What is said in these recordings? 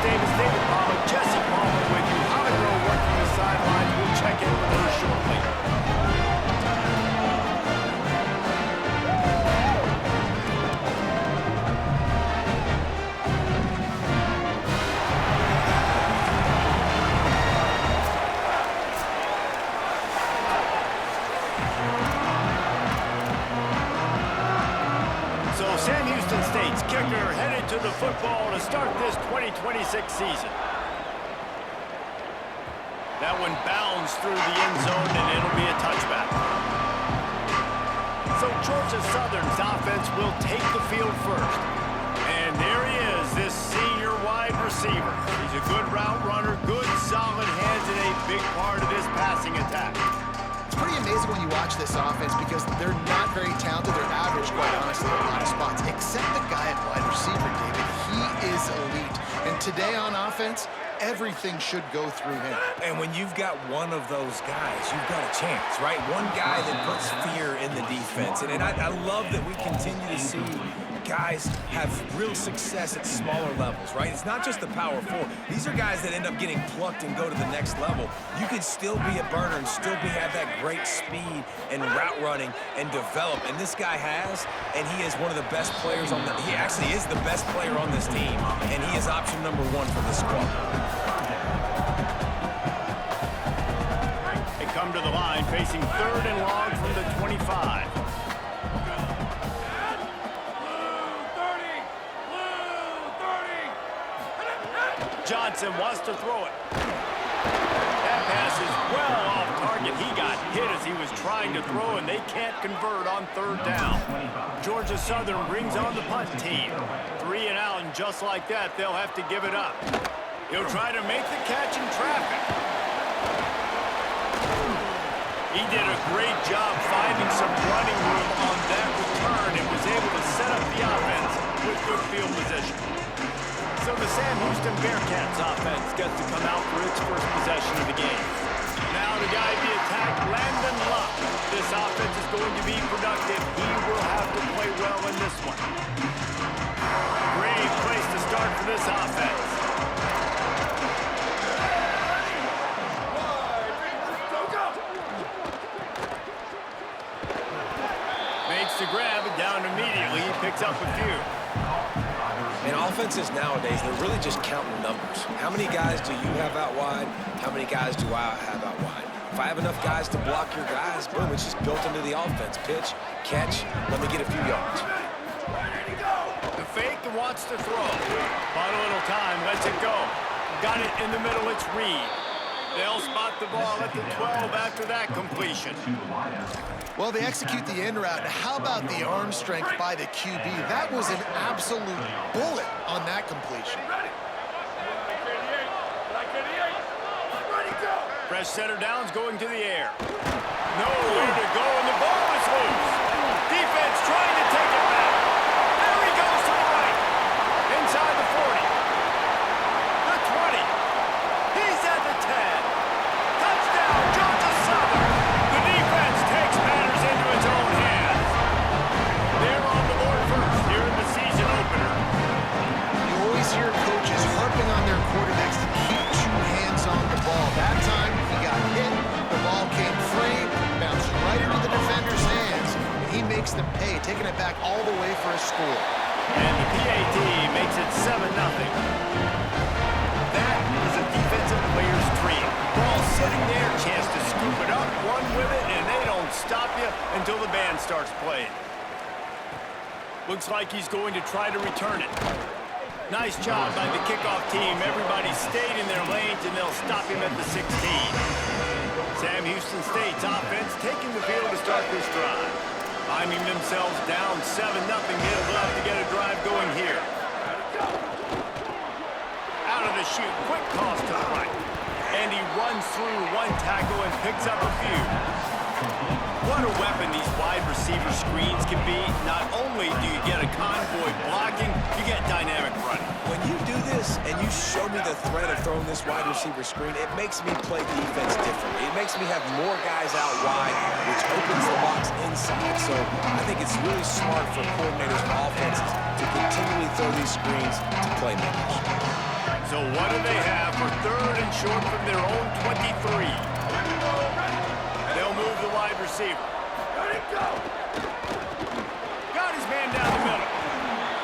Davis, David Palmer, Jesse Palmer with you. Holiday working the sidelines. We'll check in with her shortly. So Sam Houston State's kicker headed to the football to start this 2026 season. That one bounds through the end zone, and it'll be a touchback. So Georgia Southern's offense will take the field first. And there he is, this senior wide receiver. He's a good route runner, good solid hands, and a big part of this passing attack. It's pretty amazing when you watch this offense because they're not very talented. They're average, quite honestly, in a lot of spots, except the guy at wide receiver, David. He is elite. And today on offense, everything should go through him. And when you've got one of those guys, you've got a chance, right? One guy that puts fear in the defense. And I love that we continue to see guys have real success at smaller levels, right? It's not just the power four. These are guys that end up getting plucked and go to the next level. You can still be a burner and still have that great speed and route running and develop. And this guy has, and he is one of the best players on the, he actually is the best player on this team, and he is option number one for this squad. They come to the line facing 3rd and long from the 25. Johnson wants to throw it. That pass is well off target. He got hit as he was trying to throw, and they can't convert on 3rd down. Georgia Southern brings on the punt team. 3 and out, and just like that, they'll have to give it up. He'll try to make the catch in traffic. He did a great job finding some running room on that return and was able to set up the offense with good field position. So the Sam Houston Bearcats offense gets to come out for its first possession of the game. Now to guide the attack, Landon Luck. This offense is going to be productive. He will have to play well in this one. Great place to start for this offense. Makes the grab and down immediately. He picks up a few. And offenses nowadays, they're really just counting numbers. How many guys do you have out wide? How many guys do I have out wide? If I have enough guys to block your guys, boom, it's just built into the offense. Pitch, catch, let me get a few yards. The fake wants to throw. Bought a little time, lets it go. Got it in the middle, it's Reed. They'll spot the ball at the 12 after that completion. Well, they execute the end route. How about the arm strength by the QB? That was an absolute bullet on that completion. Fresh center downs going to the air. Nowhere to go, and the ball is loose. Defense trying to take it back. There he goes to the right. Inside the 40. The 20. He's at the 10. Touchdown, Georgia Southern. The defense takes matters into its own hands. They're on the board first here in the season opener. You always hear coaches harping on their quarterbacks to keep 2 hands on the ball. That time, he got hit. The ball came free, bounced right into the defender's hands. And he makes them pay, taking it back all the way for a score. And the PAT makes it 7-0. That is a defensive player's dream. Ball sitting there, chance to scoop it up, run with it, and they don't stop you until the band starts playing. Looks like he's going to try to return it. Nice job by the kickoff team. Everybody stayed in their lanes, and they'll stop him at the 16. Sam Houston State's offense taking the field to start this drive. Finding themselves down 7-0, they'll have to get a drive going here. Out of the chute, quick toss to the right. And he runs through 1 tackle and picks up a few. What a weapon these wide receiver screens can be. Not only do you get a convoy blocking, you get dynamic running. When you do this and you show me the threat of throwing this wide receiver screen, it makes me play defense differently. It makes me have more guys out wide, which opens the box inside. So I think it's really smart for coordinators and offenses to continually throw these screens to playmakers. So what do they have for 3rd and short from their own 23? They'll move the wide receiver. Let it go. Got his man down the middle.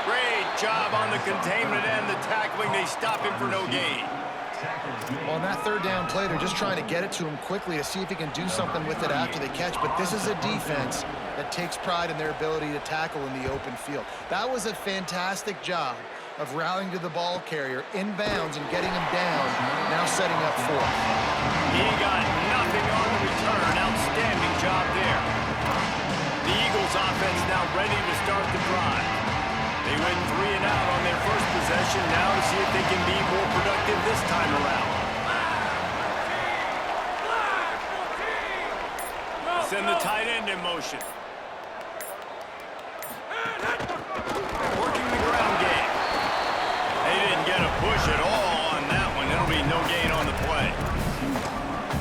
Great job on the containment and the tackling. They stop him for no gain. Well, on that 3rd down play, they're just trying to get it to him quickly to see if he can do something with it after they catch. But this is a defense that takes pride in their ability to tackle in the open field. That was a fantastic job of rallying to the ball carrier inbounds and getting him down, now setting up 4. He got nothing on the return. Outstanding job there. The Eagles offense now ready to start the drive. They went 3 and out on their first possession. Now to see if they can be more productive this time around. Send the tight end in motion. Working the ground game. They didn't get a push at all on that one. It'll be no gain on the play.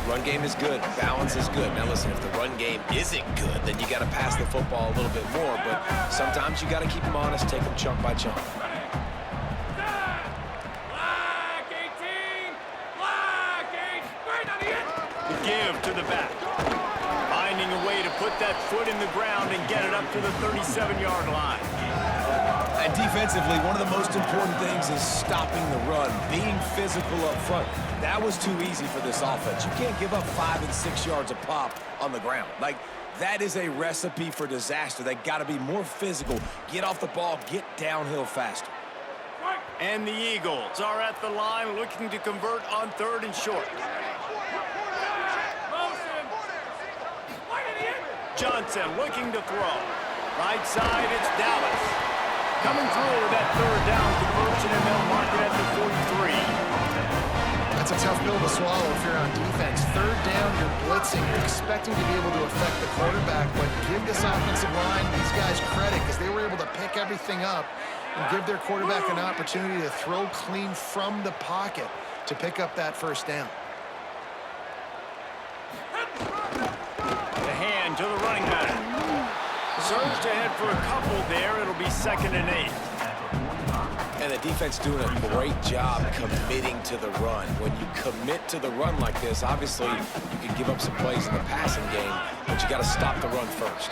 Run game is good. Balance is good. Now, listen, if the run game isn't good, then you got to pass the football a little bit more. But sometimes you got to keep them honest, take them chunk by chunk. The give to the back. Finding a way to put that foot in the ground and get it up to the 37-yard line. And defensively, one of the most important things is stopping the run, being physical up front. That was too easy for this offense. You can't give up 5 and 6 yards a pop on the ground. Like, that is a recipe for disaster. They got to be more physical, get off the ball, get downhill faster. And the Eagles are at the line looking to convert on 3rd and short. Johnson looking to throw. Right side, it's Dallas. Coming through with that 3rd down conversion, and they'll mark it at the 43. That's a tough pill to swallow if you're on defense. 3rd down, you're blitzing. You're expecting to be able to affect the quarterback, but give this offensive line, these guys, credit because they were able to pick everything up and give their quarterback an opportunity to throw clean from the pocket to pick up that 1st down. The hand to the running back. Surged ahead for a couple there. It'll be 2nd and 8. And the defense doing a great job committing to the run. When you commit to the run like this, obviously you can give up some plays in the passing game, but you got to stop the run first.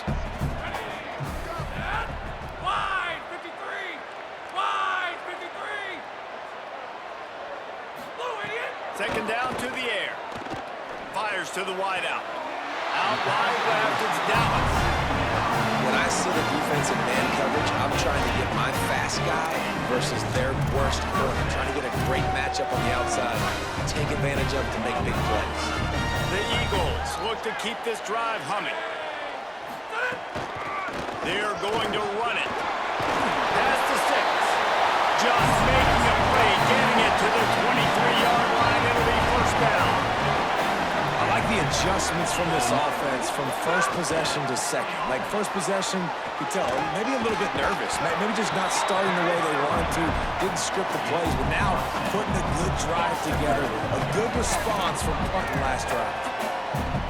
Wide 53. Wide 53. 2nd down to the air. Fires to the wideout. Out wide left, it's Dallas. When I see the defense in man coverage, I'm trying to get my fast guy versus their worst corner. Trying to get a great matchup on the outside, take advantage of it to make big plays. The Eagles look to keep this drive humming. They're going to run it. Past the 6. Just making a play, getting it to the 23-yard line. It'll be 1st down. I like the adjustments from this offense from 1st possession to 2nd. Like, 1st possession, you tell, maybe a little bit nervous, maybe just not starting the way they wanted to, didn't script the plays, but now putting a good drive together, a good response from punting last drive.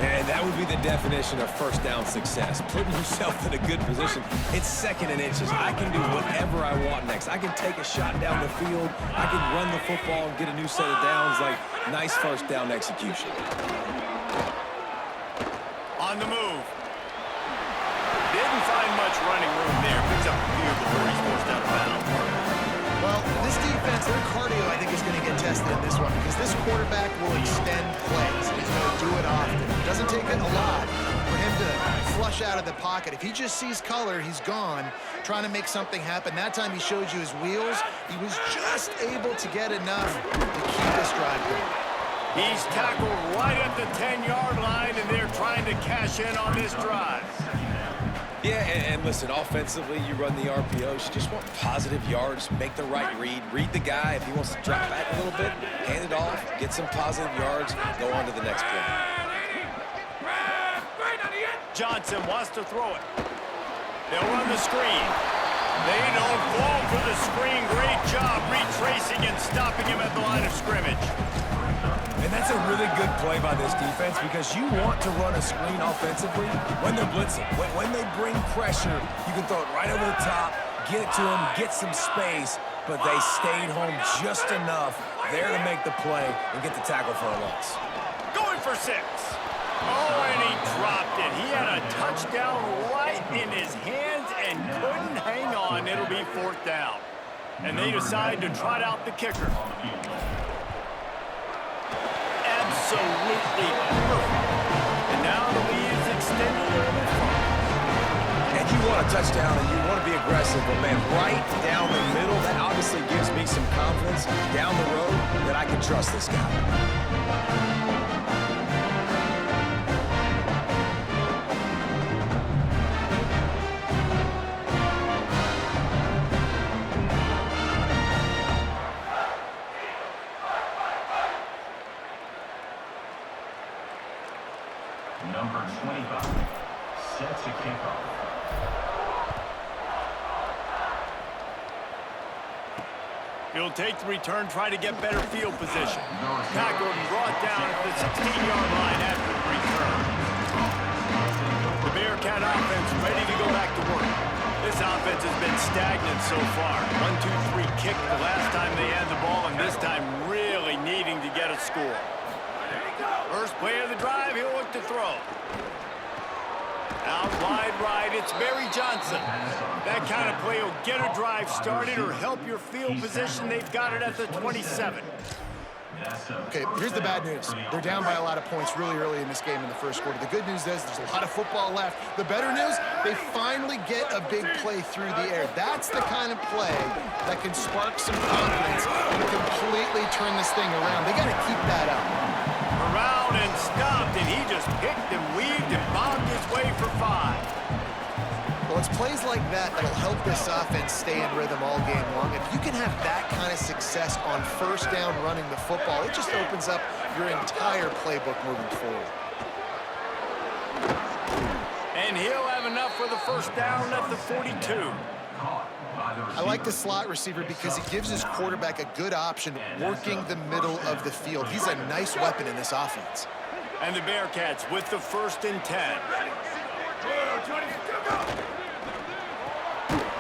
And that would be the definition of 1st down success, putting yourself in a good position. It's 2nd and inches. I can do whatever I want next. I can take a shot down the field. I can run the football and get a new set of downs. Like, nice 1st down execution. On the move. Didn't find much running room there. Picks up the field before he's forced out of bounds. Well, this defense, their cardio, I think, is going to get tested in this one because this quarterback will extend plays. He's going to do it often. It doesn't take a lot for him to flush out of the pocket. If he just sees color, he's gone, trying to make something happen. That time he showed you his wheels. He was just able to get enough to keep this drive going. He's tackled right at the 10-yard line, and they're trying to cash in on this drive. Yeah, and listen, offensively, you run the RPOs. You just want positive yards, make the right read the guy. If he wants to drop back a little bit, hand it off, get some positive yards, go on to the next play. Johnson wants to throw it. They'll run the screen. They don't fall for the screen. Great job retracing and stopping him at the line of scrimmage. And that's a really good play by this defense because you want to run a screen offensively when they're blitzing. When they bring pressure, you can throw it right over the top, get it to them, get some space, but they stayed home just enough. there to make the play and get the tackle for a loss. Going for 6. Oh, and he dropped it. He had a touchdown right in his hands and couldn't hang on. It'll be 4th down. And they decide to trot out the kicker. Absolutely perfect. And now the lead is extended a little bit further. And you want a touchdown and you want to be aggressive, but man, right down the middle, that obviously gives me some confidence down the road that I can trust this guy. Number 25 sets a kickoff. He'll take the return, try to get better field position. Tackled and brought down at the 16-yard line after the return. The Bearcat offense ready to go back to work. This offense has been stagnant so far. 1-2-3 kick the last time they had the ball, and this time really needing to get a score. First play of the drive, he'll look to throw. Out wide right, it's Barry Johnson. That kind of play will get a drive started or help your field position. They've got it at the 27. Okay, here's the bad news. They're down by a lot of points really early in this game in the first quarter. The good news is there's a lot of football left. The better news, they finally get a big play through the air. That's the kind of play that can spark some confidence and completely turn this thing around. They got to keep that up. Around and stopped, and he just picked and weaved and bombed his way for 5. Well, it's plays like that that'll help this offense stay in rhythm all game long. If you can have that kind of success on first down running the football, it just opens up your entire playbook moving forward. And he'll have enough for the first down at the 42. I like the slot receiver because he gives his quarterback a good option working the middle of the field. He's a nice weapon in this offense. And the Bearcats with the 1st and 10.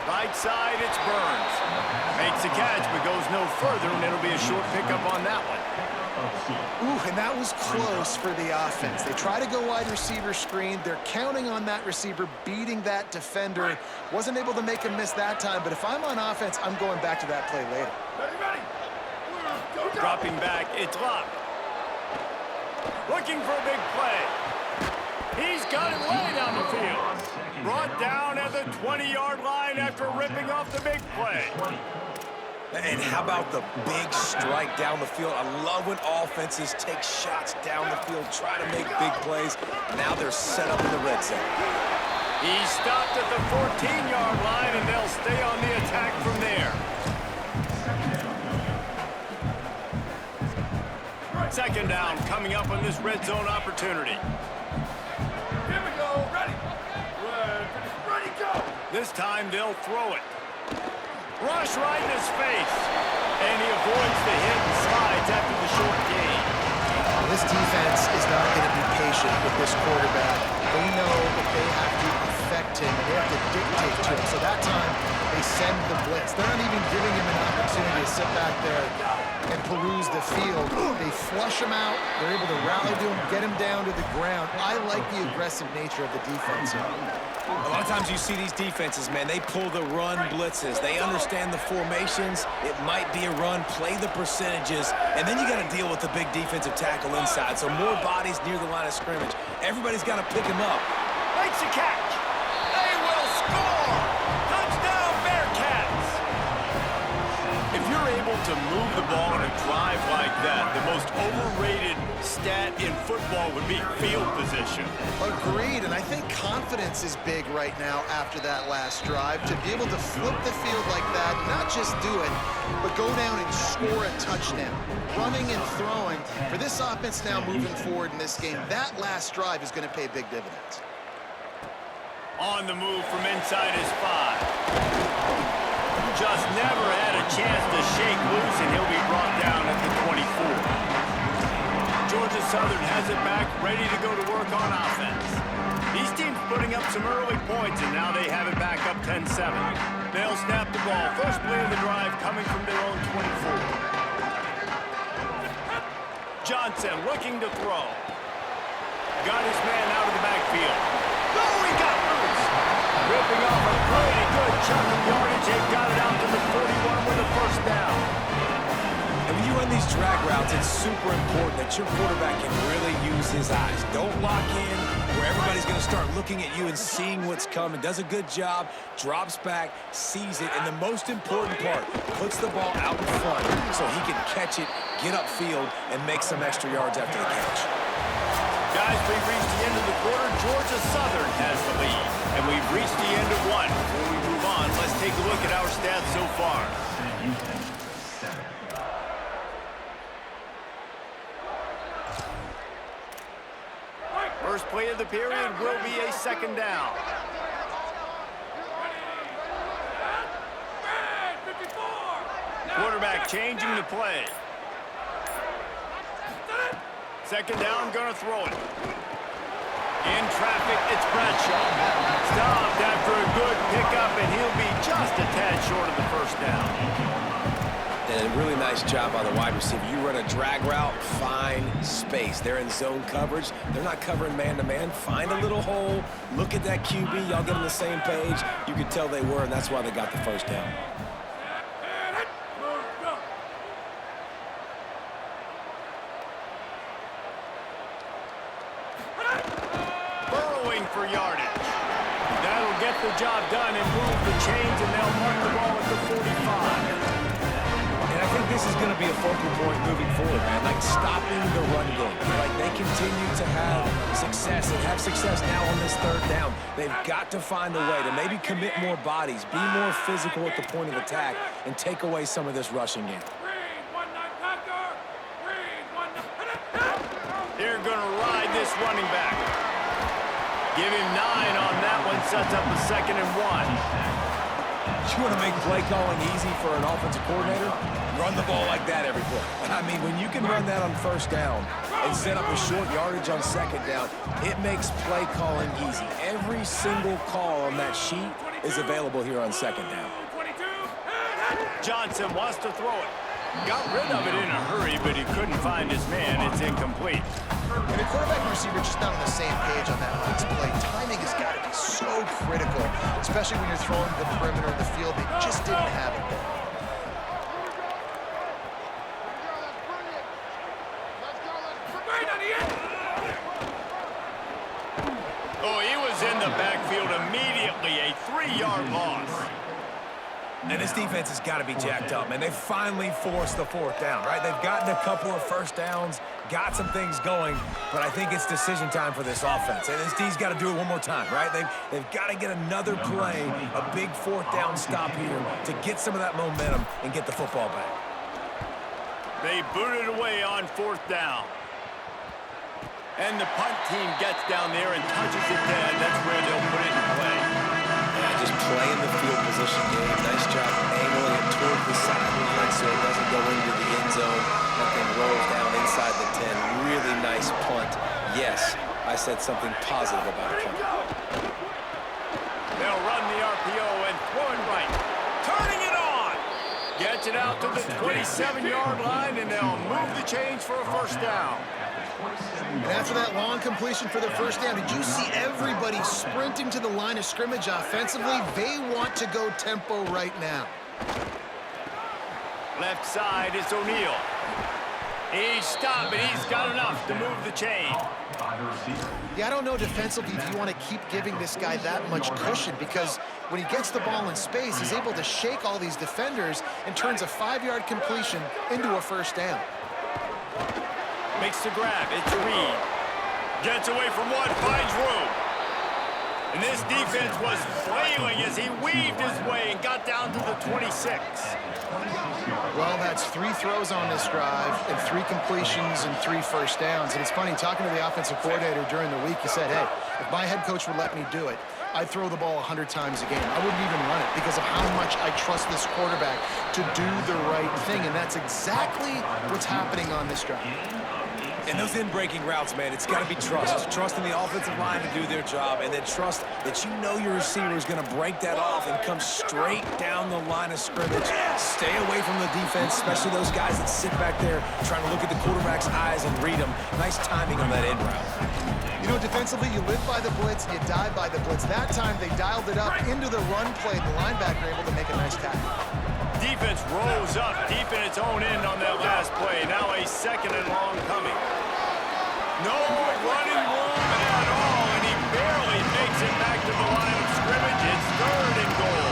Right side, it's Burns. Makes a catch, but goes no further, and it'll be a short pickup on that one. Ooh, and that was close for the offense. They try to go wide receiver screen. They're counting on that receiver beating that defender. Wasn't able to make him miss that time, but if I'm on offense, I'm going back to that play later. Dropping back, it's Locke. Looking for a big play. He's got it way down the field. Brought down at the 20-yard line after ripping off the big play. And how about the big strike down the field? I love when offenses take shots down the field, try to make big plays. Now they're set up in the red zone. He stopped at the 14-yard line, and they'll stay on the attack from there. Second down coming up on this red zone opportunity. Here we go. Ready. Ready, go. This time they'll throw it. Rush right in his face. And he avoids the hit and slides after the short gain. This defense is not going to be patient with this quarterback. They know that they have to affect him. They have to dictate to him. So that time, they send the blitz. They're not even giving him an opportunity to sit back there and peruse the field. They flush him out. They're able to rally to him, get him down to the ground. I like the aggressive nature of the defense here. A lot of times you see these defenses, man, they pull the run blitzes. They understand the formations. It might be a run, play the percentages, and then you got to deal with the big defensive tackle inside. So more bodies near the line of scrimmage. Everybody's got to pick him up. Makes a catch. They will score. Touchdown, Bearcats. If you're able to move the ball in a drive like that, the most overrated stat in football would be field position. Agreed, and I think confidence is big right now after that last drive. To be able to flip the field like that, not just do it, but go down and score a touchdown. Running and throwing. For this offense now moving forward in this game, that last drive is going to pay big dividends. On the move from inside his 5. Just never had a chance to shake loose, and he'll be brought down at the 24. Georgia Southern has it back, ready to go to work on offense. These teams putting up some early points, and now they have it back up 10-7. They'll snap the ball. First play of the drive coming from their own 24. Johnson looking to throw. Got his man out of the backfield. Oh, he got loose. Ripping off a pretty good chunk of yardage. They got it out to the 41 with a first down. And when you run these drag routes, it's super important that your quarterback can really use his eyes. Don't lock in where everybody's going to start looking at you and seeing what's coming. Does a good job, drops back, sees it, and the most important part, puts the ball out in front so he can catch it, get upfield, and make some extra yards after the catch. Guys, we've reached the end of the quarter. Georgia Southern has the lead, and we've reached the end of one. Before we move on, let's take a look at our stats so far. First play of the period will be a second down. Quarterback changing the play. Second down, gonna throw it. In traffic, it's Bradshaw. Stopped after a good pickup, and he'll be just a tad short of the first down. And a really nice job by the wide receiver. You run a drag route, find space. They're in zone coverage. They're not covering man-to-man. Find a little hole. Look at that QB. Y'all get on the same page. You could tell they were, and that's why they got the first down. Burrowing for yardage. That'll get the job done and move the chains, and they'll mark the ball at the 45. I think this is going to be a focal point moving forward, man. Like stopping the run game. Like they continue to have success and have success now on this third down. They've got to find a way to maybe commit more bodies, be more physical at the point of attack, and take away some of this rushing game. They're going to ride this running back. Give him 9 on that one. Sets up a 2nd and 1. You want to make play calling easy for an offensive coordinator? Run the ball like that every play. I mean, when you can run that on first down and set up a short yardage on second down, it makes play calling easy. Every single call on that sheet is available here on second down. Johnson wants to throw it. Got rid of it in a hurry, but he couldn't find his man. It's incomplete. And the quarterback and receiver just not on the same page on that next play. Timing has got to be so critical, especially when you're throwing to the perimeter of the field. They just didn't have it there. Oh, he was in the backfield immediately. A 3-yard loss. And this defense has got to be jacked up, man. They finally forced the fourth down, right? They've gotten a couple of first downs, got some things going, but I think it's decision time for this offense. And this D's got to do it one more time, right? They've got to get another play, a big fourth down stop here to get some of that momentum and get the football back. They booted away on 4th down. And the punt team gets down there and touches it dead. That's where they'll put it in play. Just playing the field position game. Nice job angling it toward the sideline so it doesn't go into the end zone. That thing rolls down inside the 10. Really nice punt. Yes, I said something positive about a punt. They'll run the RPO and throw it right. Turning it on. Gets it out to the 27-yard line, and they'll move the chains for a first down. And after that long completion for the first down, did you see everybody sprinting to the line of scrimmage offensively? They want to go tempo right now. Left side is O'Neal. He's stopped, but he's got enough to move the chain. Yeah, I don't know defensively if you want to keep giving this guy that much cushion, because when he gets the ball in space, he's able to shake all these defenders and turns a 5-yard completion into a first down. Makes the grab. It's Reed. Gets away from one, finds room. And this defense was flailing as he weaved his way and got down to the 26. Well, that's 3 throws on this drive and 3 completions and 3 first downs. And it's funny, talking to the offensive coordinator during the week, he said, hey, if my head coach would let me do it, I'd throw the ball 100 times a game. I wouldn't even run it because of how much I trust this quarterback to do the right thing. And that's exactly what's happening on this drive. And those in-breaking routes, man, it's got to be trust. Trust in the offensive line to do their job, and then trust that you know your receiver is going to break that off and come straight down the line of scrimmage. Stay away from the defense, especially those guys that sit back there trying to look at the quarterback's eyes and read them. Nice timing on that end route. You know, defensively, you live by the blitz, you die by the blitz. That time, they dialed it up into the run play. The linebacker able to make a nice tackle. Defense rose up deep in its own end on that last play. Now a second and long coming. No running room at all, and he barely makes it back to the line of scrimmage. It's 3rd and goal.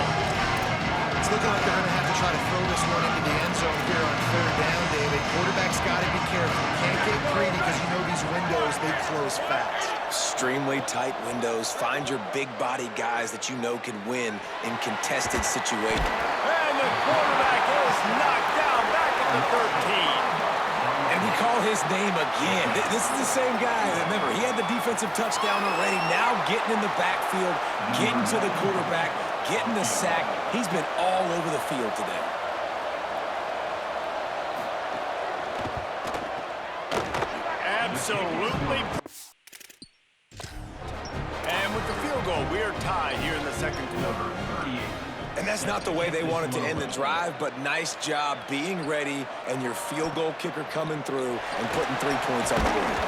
It's looking like they're going to have to try to throw this one into the end zone here on 3rd down, David. Quarterback's got to be careful. Can't get greedy because you know these windows, they close fast. Extremely tight windows. Find your big body guys that you know can win in contested situations. And the quarterback is knocked down back at the 13. And we call his name again. This is the same guy. Remember, he had the defensive touchdown already. Now getting in the backfield, getting to the quarterback, getting the sack. He's been all over the field today. Absolutely. And with the field goal, we are tied here in the second quarter. And that's not the way they wanted to end the drive, but nice job being ready and your field goal kicker coming through and putting 3 points on the board.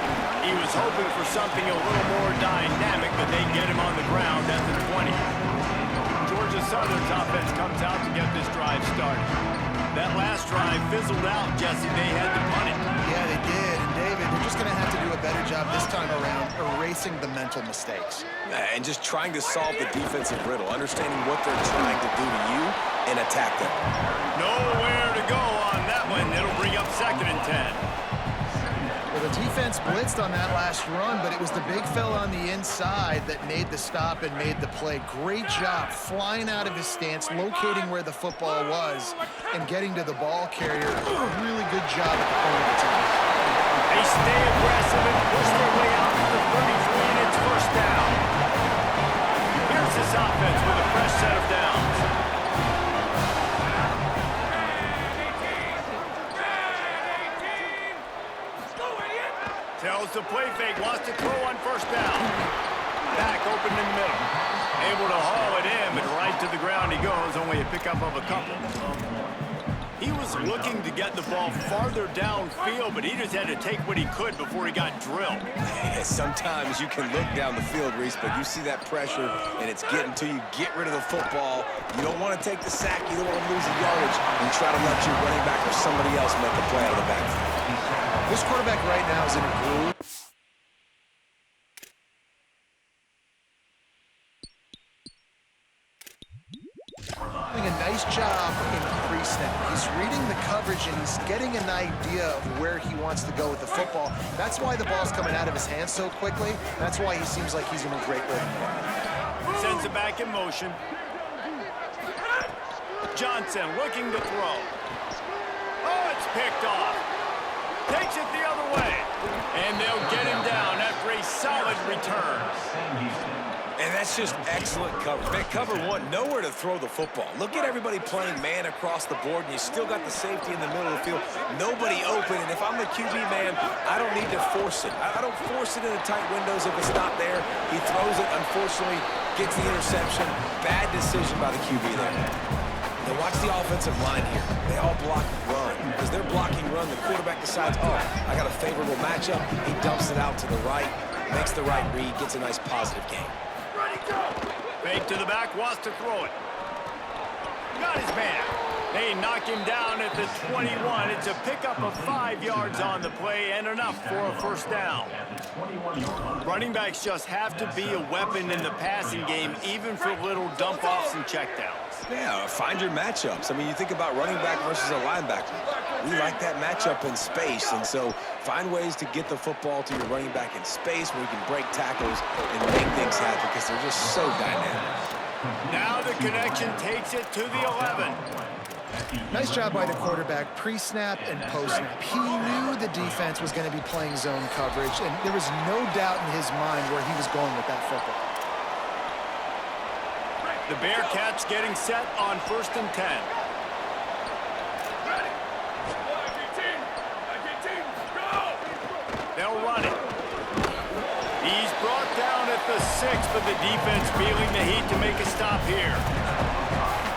He was hoping for something a little more dynamic, but they get him on the ground at the 20. Georgia Southern's offense comes out to get this drive started. That last drive fizzled out, Jesse. They had to punt it. Yeah, they did. And David, they're just going to have to do a better job this time around erasing the mental mistakes. And just trying to solve the defensive riddle, understanding what they're trying to do to you and attack them. Nowhere to go on that one. It'll bring up 2nd and 10. Well, the defense blitzed on that last run, but it was the big fella on the inside that made the stop and made the play. Great job flying out of his stance, locating where the football was, and getting to the ball carrier. Really good job at the point of attack. They stay aggressive and push their way out to the 33, and it's 1st down. Here's this offense with a fresh set of downs. Tells the play fake, wants to throw on 1st down. Back open in the middle. Able to haul it in, but right to the ground he goes. Only a pickup of a couple. He was looking to get the ball farther downfield, but he just had to take what he could before he got drilled. Yeah, sometimes you can look down the field, Reese, but you see that pressure, and it's getting to you. Get rid of the football. You don't want to take the sack. You don't want to lose the yardage. And try to let your running back or somebody else make a play out of the backfield. This quarterback right now is in a groove. Doing a nice job in pre-snap. He's reading the coverage and he's getting an idea of where he wants to go with the football. That's why the ball's coming out of his hands so quickly. That's why he seems like he's in a great rhythm. Sends it back in motion. Johnson looking to throw. Oh, it's picked off. Takes it the other way. And they'll get him down after a solid return. And that's just excellent coverage. Man, cover one, nowhere to throw the football. Look at everybody playing man across the board, and you still got the safety in the middle of the field. Nobody open, and if I'm the QB man, I don't need to force it. I don't force it in the tight windows if it's not there. He throws it, unfortunately, gets the interception. Bad decision by the QB there. Now watch the offensive line here. They all block run. Because they're blocking run, the quarterback decides, oh, I got a favorable matchup. He dumps it out to the right, makes the right read, gets a nice positive gain. Fake to the back, wants to throw it. Got his man. They knock him down at the 21. It's a pickup of 5 yards on the play and enough for a 1st down. Running backs just have to be a weapon in the passing game, even for little dump-offs and checkdowns. Yeah, find your matchups. I mean, you think about running back versus a linebacker. We like that matchup in space, and so find ways to get the football to your running back in space where you can break tackles and make things happen because they're just so dynamic. Now the connection takes it to the 11. Nice job by the quarterback, pre-snap and post-snap. He knew the defense was going to be playing zone coverage, and there was no doubt in his mind where he was going with that football. The Bearcats getting set on 1st and 10. the 6th, but the defense feeling the heat to make a stop here.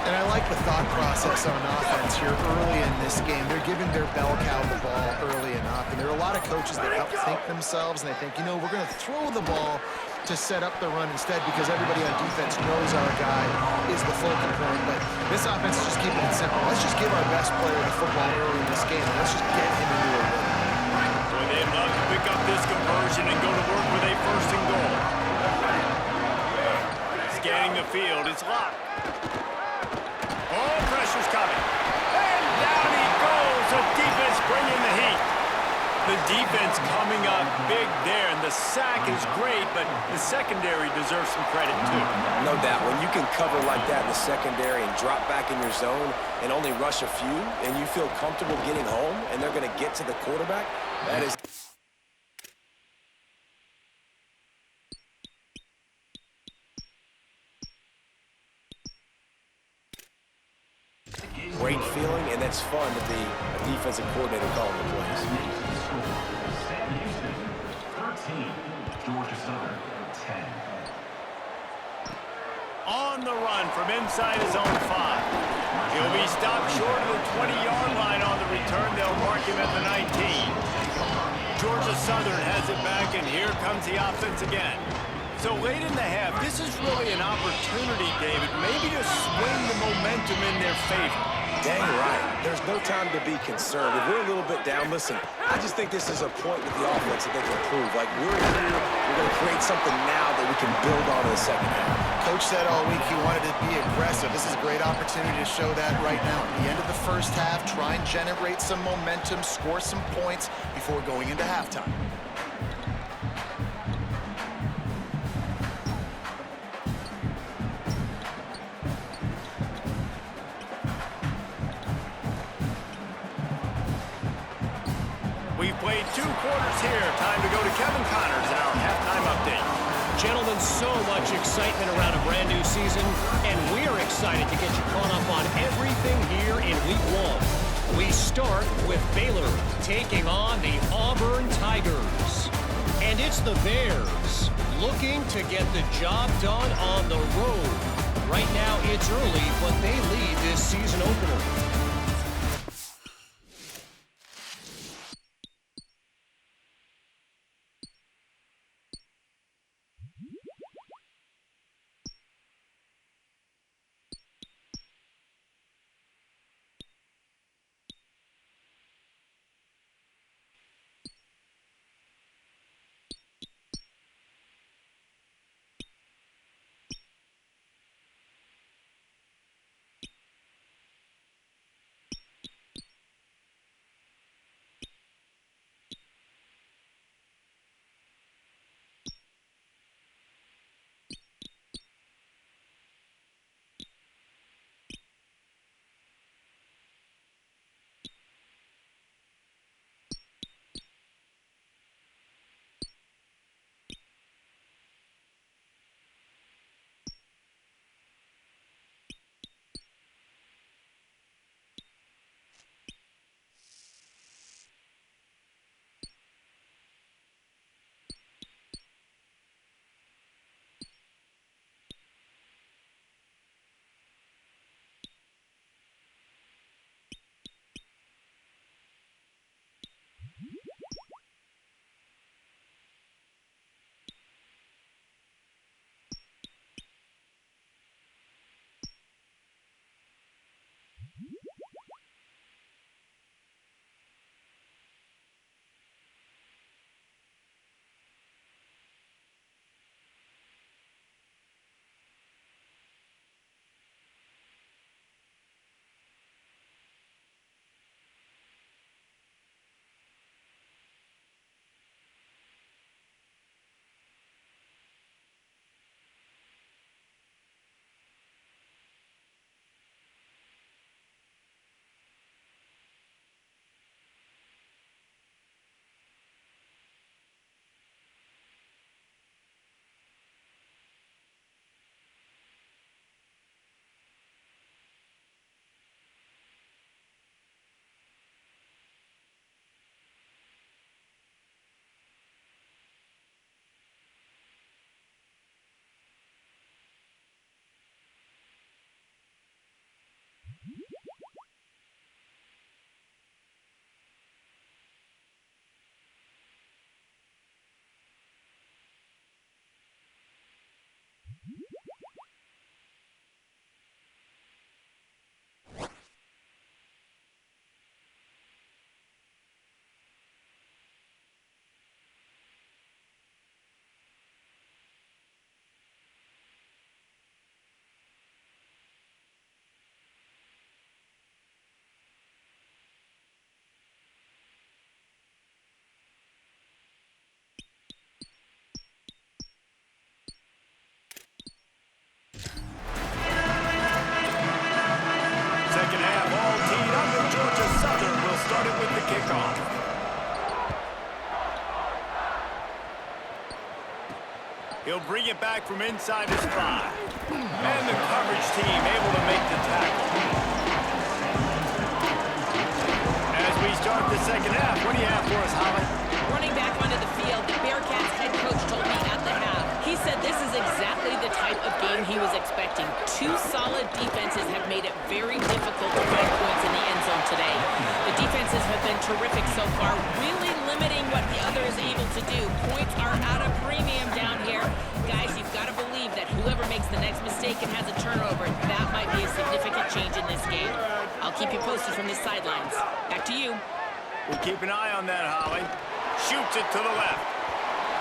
And I like the thought process on offense here early in this game. They're giving their bell cow the ball early enough. And there are a lot of coaches that help think themselves, and they think, you know, we're going to throw the ball to set up the run instead because everybody on defense knows our guy is the focal point. But this offense is just keeping it simple. Let's just give our best player the football early in this game, and let's just get him into a rhythm. So they'd love to pick up this conversion and go to work with a 1st and goal. Scanning the field, it's locked. Oh, pressure's coming. And down he goes. The defense bringing the heat. The defense coming up big there, and the sack is great, but the secondary deserves some credit too. No doubt. When you can cover like that in the secondary and drop back in your zone and only rush a few, and you feel comfortable getting home, and they're going to get to the quarterback, that is... great feeling, and it's fun to be a defensive coordinator calling the plays. Sam Houston, 13. Georgia Southern, 10. On the run from inside his own 5. He'll be stopped short of the 20-yard line on the return. They'll mark him at the 19. Georgia Southern has it back, and here comes the offense again. So late in the half, this is really an opportunity, David, maybe to swing the momentum in their favor. Dang right. There's no time to be concerned. If we're a little bit down, listen, I just think this is a point with the offense that they can prove. Like, we're here, we're going to create something now that we can build on in the second half. Coach said all week he wanted to be aggressive. This is a great opportunity to show that right now. At the end of the first half, try and generate some momentum, score some points before going into halftime. We've played 2 quarters here. Time to go to Kevin Connors in our halftime update. Gentlemen, so much excitement around a brand new season, and we're excited to get you caught up on everything here in Week 1. We start with Baylor taking on the Auburn Tigers. And it's the Bears looking to get the job done on the road. Right now it's early, but they lead this season opener. He'll bring it back from inside his 5. And the coverage team able to make the tackle. As we start the second half, what do you have for us, Holly? Running back onto the field, the Bearcats head coach told me at the half. He said this is exactly the type of game he was expecting. 2 solid defenses have made it very difficult to find points in the end zone today. The defenses have been terrific so far, really limiting what the other is able to do. Points are at a premium down here. Guys, you've got to believe that whoever makes the next mistake and has a turnover, that might be a significant change in this game. I'll keep you posted from the sidelines. Back to you. We'll keep an eye on that, Holly. Shoots it to the left.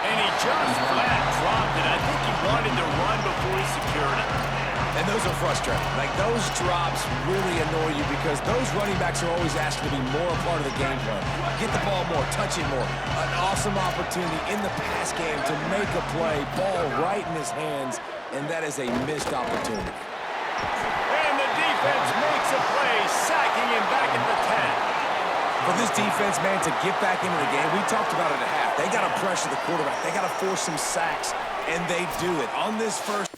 And he just flat dropped it. I think he wanted to run before he secured it. And those are frustrating. Like, those drops really annoy you because those running backs are always asked to be more a part of the game plan. Get the ball more, touch it more. An awesome opportunity in the pass game to make a play, ball right in his hands, and that is a missed opportunity. And the defense makes a play, sacking him back at the 10. For this defense, man, to get back into the game, we talked about it at half. They got to pressure the quarterback. They got to force some sacks, and they do it. On this first...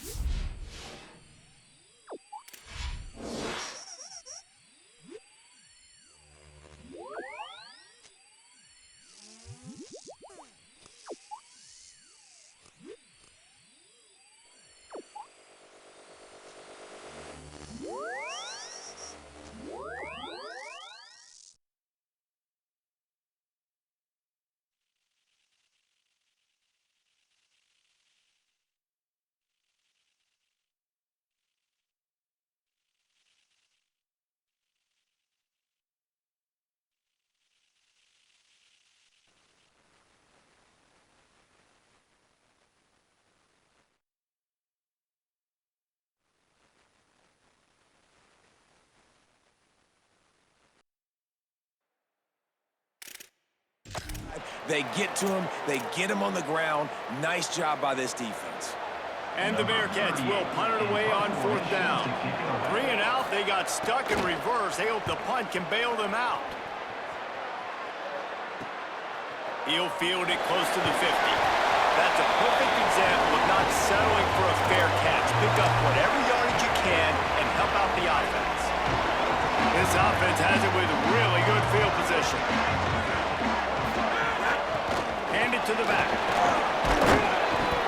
They get to him. They get him on the ground. Nice job by this defense. And the Bearcats will punt it away on 4th down. 3 and out. They got stuck in reverse. They hope the punt can bail them out. He'll field it close to the 50. That's a perfect example of not settling for a fair catch. Pick up whatever yardage you can and help out the offense. This offense has it with really good field position. Hand it to the back.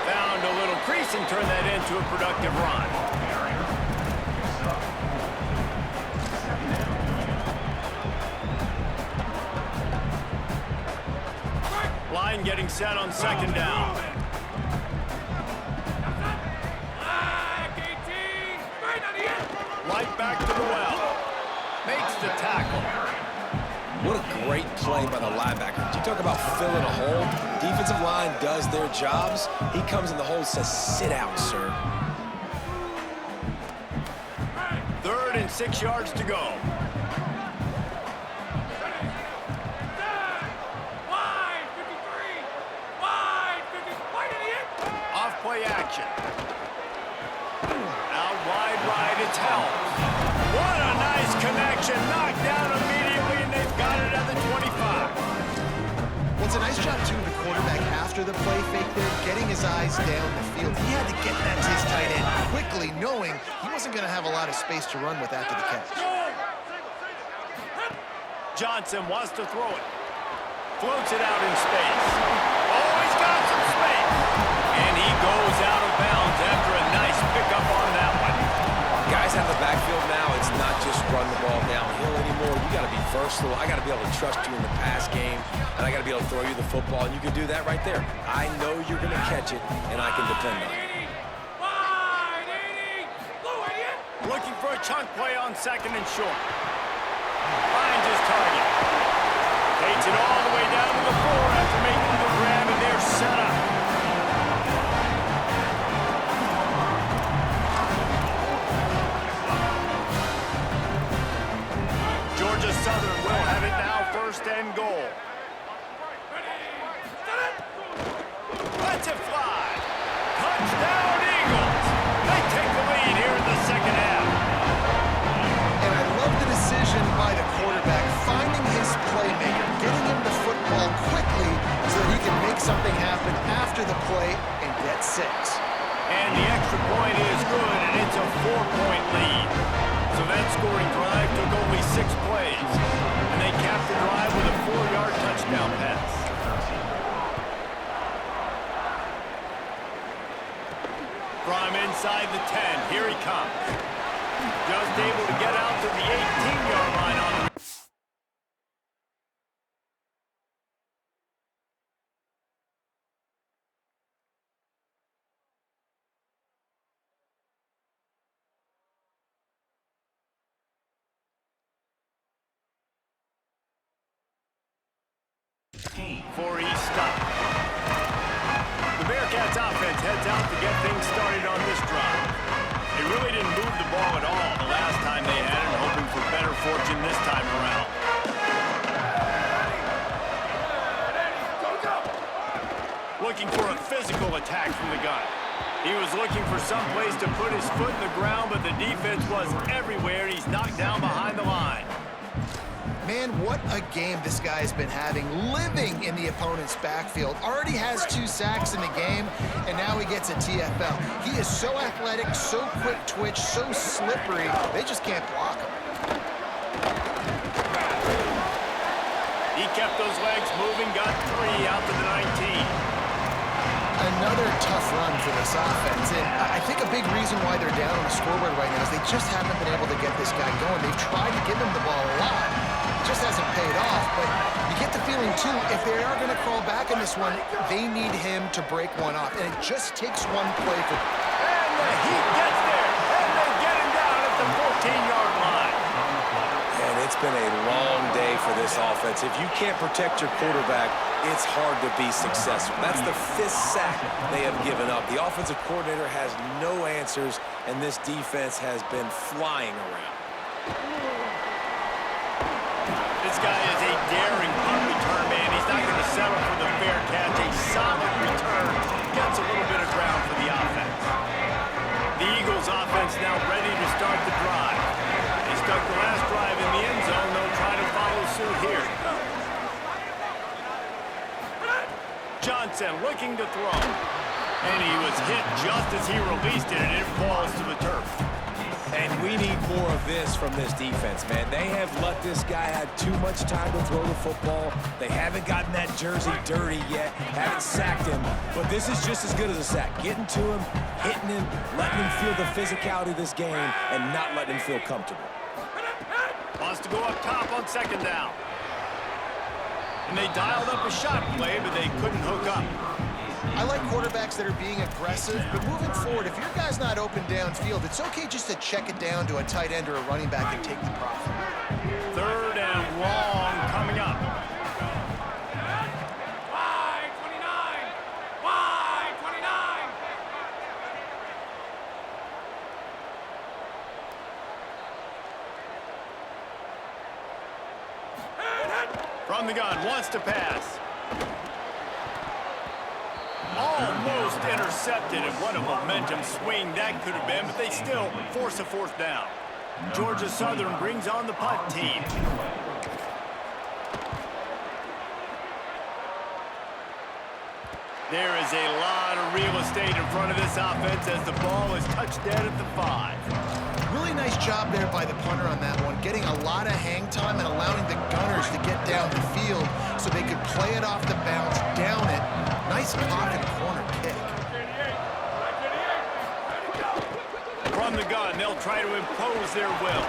Found a little crease and turned that into a productive run. Line getting set on 2nd down. Right back to the well. Makes the tackle. What a great play by the linebacker. You talk about filling a hole. Defensive line does their jobs. He comes in the hole and says, sit out, sir. 3rd and 6 yards to go. Off play action. Out wide right, it's held. What a nice connection. Knocked down immediately, and they've got it at the 25. Well, it's a nice job, too, the quarterback after the play fake there, getting his eyes down the field. He had to get that to his tight end quickly, knowing he wasn't going to have a lot of space to run with after the catch. Johnson wants to throw it. Floats it out in space. Oh, he's got some space. And he goes out of bounds after a nice pickup on that one. Guys out of the backfield now, it's not just run the ball downhill anymore. You got to be versatile. I got to be able to trust you in the pass game, and I got to be able to throw you the football, and you can do that right there. I know you're going to catch it, and I can depend on it. Looking for a chunk play on 2nd and short. Finds his target. Takes it all the way down to the 4 after making the grab, and they're set up. Georgia Southern will have it now, 1st and goal. Lets it fly. Touchdown, Eagles. They take the lead here in the 2nd half. And I love the decision by the quarterback, finding his playmaker, getting him the football quickly so that he can make something happen after the play and get 6. And the extra point is good, and it's a 4-point lead. So that scoring drive took only 6 plays. And they capped the drive with a 4-yard touchdown pass. From inside the 10, here he comes. Just able to get out to the 18-yard line on the... Before he stopped. The Bearcats offense heads out to get things started on this drive. They really didn't move the ball at all the last time they had it, hoping for better fortune this time around. Looking for a physical attack from the gun. He was looking for some place to put his foot in the ground, but the defense was everywhere. He's knocked down behind the line. Man, what a game this guy has been having, living in the opponent's backfield. Already has 2 sacks in the game, and now he gets a TFL. He is so athletic, so quick twitch, so slippery, they just can't block him. He kept those legs moving, got 3 out to the 19. Another tough run for this offense, and I think a big reason why they're down on the scoreboard right now is they just haven't been able to get this guy going. They've tried to give him the ball a lot. It just hasn't paid off, but you get the feeling, too, if they are going to crawl back in this one, they need him to break one off, and it just takes one play for... And the Heat gets there, and they get him down at the 14-yard line. And it's been a long day for this offense. If you can't protect your quarterback, it's hard to be successful. That's the 5th sack they have given up. The offensive coordinator has no answers, and this defense has been flying around. This guy is a daring punt return man. He's not going to settle for the fair catch. A solid return. Gets a little bit of ground for the offense. The Eagles offense now ready to start the drive. They stuck the last drive in the end zone. They'll try to follow suit here. Johnson looking to throw. And he was hit just as he released it, and it falls to the turf. And we need more of this from this defense, man. They have let this guy have too much time to throw the football. They haven't gotten that jersey dirty yet, haven't sacked him. But this is just as good as a sack. Getting to him, hitting him, letting him feel the physicality of this game, and not letting him feel comfortable. Wants to go up top on 2nd down. And they dialed up a shot play, but they couldn't hook up. I like quarterbacks that are being aggressive, but moving forward, if your guy's not open downfield, it's okay just to check it down to a tight end or a running back and take the profit. 3rd and long coming up. Wide 29! Wide 29! From the gun, wants to pass. Almost intercepted, and what a momentum swing that could have been, but they still force a 4th down. Georgia Southern brings on the punt team. There is a lot of real estate in front of this offense as the ball is touched dead at the 5. Really nice job there by the punter on that one, getting a lot of hang time and allowing the Gunners to get down the field so they could play it off the bounce, down it. Nice pocket corner kick. From the gun, they'll try to impose their will.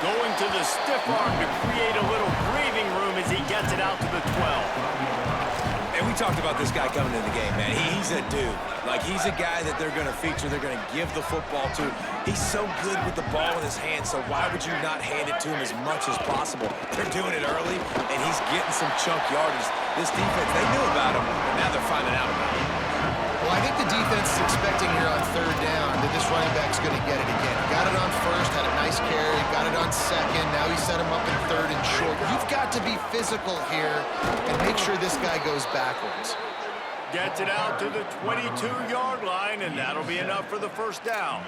Going to the stiff arm to create a little breathing room as he gets it out to the 12. And we talked about this guy coming in the game, man. He's a dude. Like, he's a guy that they're going to feature, they're going to give the football to. He's so good with the ball in his hand, so why would you not hand it to him as much as possible? They're doing it early, and he's getting some chunk yardage. This defense, they knew about him, and now they're finding out about him. Well, I think the defense is expecting here on 3rd down that this running back's going to get it again. Got it on 1st, had a nice carry, got it on 2nd. Now he set him up in 3rd and short. You've got to be physical here and make sure this guy goes backwards. Gets it out to the 22-yard line, and that'll be enough for the first down.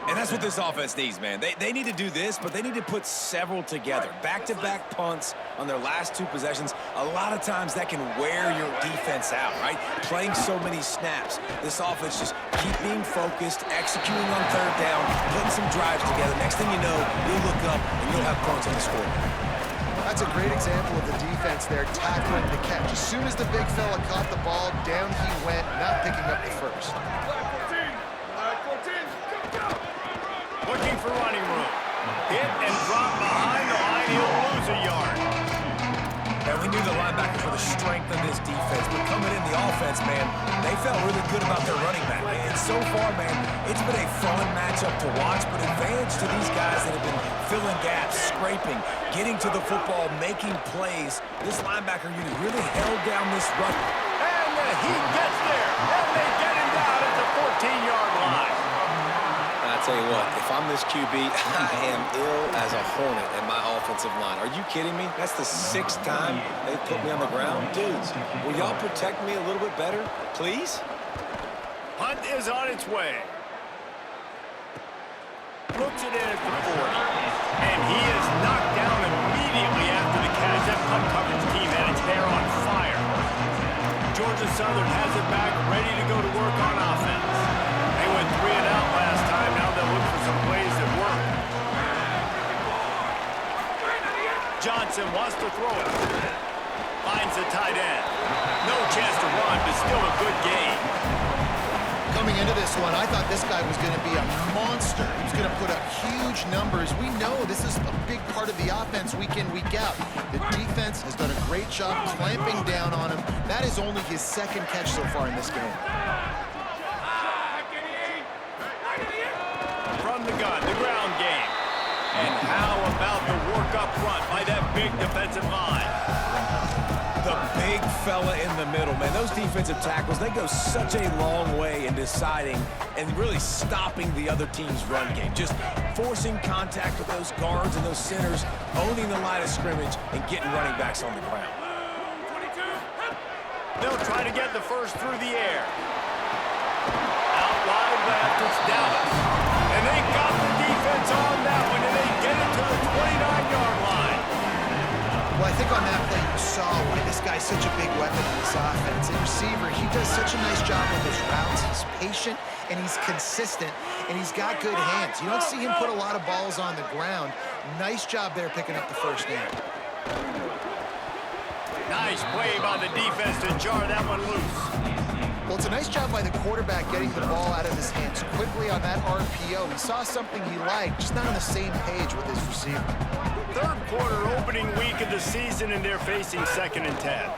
And that's what this offense needs, man. They need to do this, but they need to put several together. Back-to-back punts on their last 2 possessions. A lot of times that can wear your defense out, right? Playing so many snaps. This offense just keep being focused, executing on 3rd down, putting some drives together. Next thing you know, you'll look up and you'll have points on the scoreboard. That's a great example of the defense there tackling the catch. As soon as the big fella caught the ball, down he went, not picking up the first. Looking for running room. Hit and drop behind the line. He'll lose a yard. And we knew the linebackers were the strength of this defense, but coming in the offense, man, they felt really good about their running back. And so far, man, it's been a fun matchup to watch, but advantage to these guys that have been filling gaps, scraping, getting to the football, making plays. This linebacker unit really held down this run. And the heat gets there, and they get him down at the 14-yard line. I tell you what, if I'm this QB, I am ill as a hornet at my offensive line. Are you kidding me? That's the 6th time they put me on the ground. Dudes, will y'all protect me a little bit better, please? Punt is on its way. Looks it in at the 40. And he is knocked down immediately after the catch. That punt coverage team had its hair on fire. Georgia Southern has it back, ready to go to work on offense. They went 3 and out last time. Now they'll look for some plays that work. Johnson wants to throw it. Finds the tight end. No chance to run, but still a good game. Coming into this one, I thought this guy was going to be a monster. He was going to put up huge numbers. We know this is a big part of the offense week in, week out. The defense has done a great job clamping down on him. That is only his 2nd catch so far in this game. From the gun, the ground game. And how about the work up front by that big defensive line? The big fella in the middle, man. Those defensive tackles, they go such a long way in deciding and really stopping the other team's run game. Just forcing contact with those guards and those centers, owning the line of scrimmage, and getting running backs on the ground. They'll try to get the first through the air. Out wide left, it's Dallas. And they got the defense on that one, and they get it to the 29-yard line. Well, I think on that play you saw why this guy's such a big weapon in this offense. And receiver, he does such a nice job with his routes. He's patient, and he's consistent, and he's got good hands. You don't see him put a lot of balls on the ground. Nice job there picking up the first down. Nice play by the defense to jar that one loose. Well, it's a nice job by the quarterback getting the ball out of his hands quickly on that RPO. He saw something he liked, just not on the same page with his receiver. 3rd quarter opening week of the season, and they're facing 2nd and 10.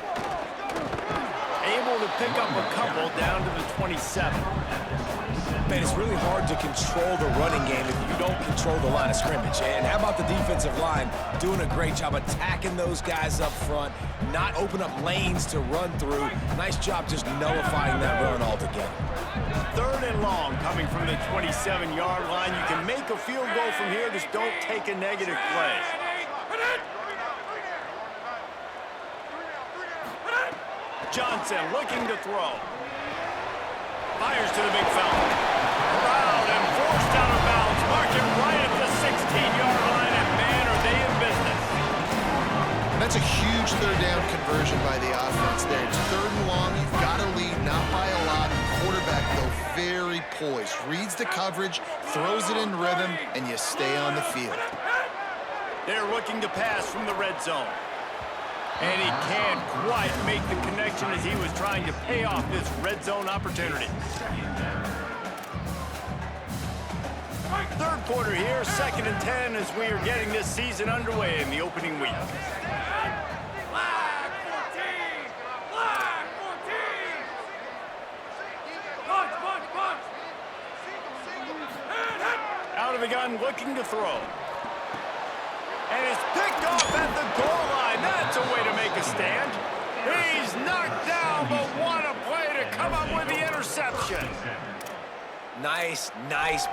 Able to pick up a couple down to the 27. Man, it's really hard to control the running game if you don't control the line of scrimmage. And how about the defensive line doing a great job attacking those guys up front, not open up lanes to run through. Nice job just nullifying that run altogether. 3rd and long coming from the 27-yard line. You can make a field goal from here, just don't take a negative play. Johnson looking to throw. Fires to the big fella. Around and forced out of bounds. Mark him right at the 16-yard line, and man, are they in business. And that's a huge 3rd down conversion by the offense there. It's 3rd and long. You've got to lead, not by a lot. Quarterback, though, very poised. Reads the coverage, throws it in rhythm, and you stay on the field. They're looking to pass from the red zone. And he can't quite make the connection as he was trying to pay off this red zone opportunity. 3rd quarter here, 2nd and 10 as we are getting this season underway in the opening week. Out of the gun, looking to throw. And it's picked off at the goal line. That's a way to make a stand. He's knocked down, but what a play to come up with the interception. Nice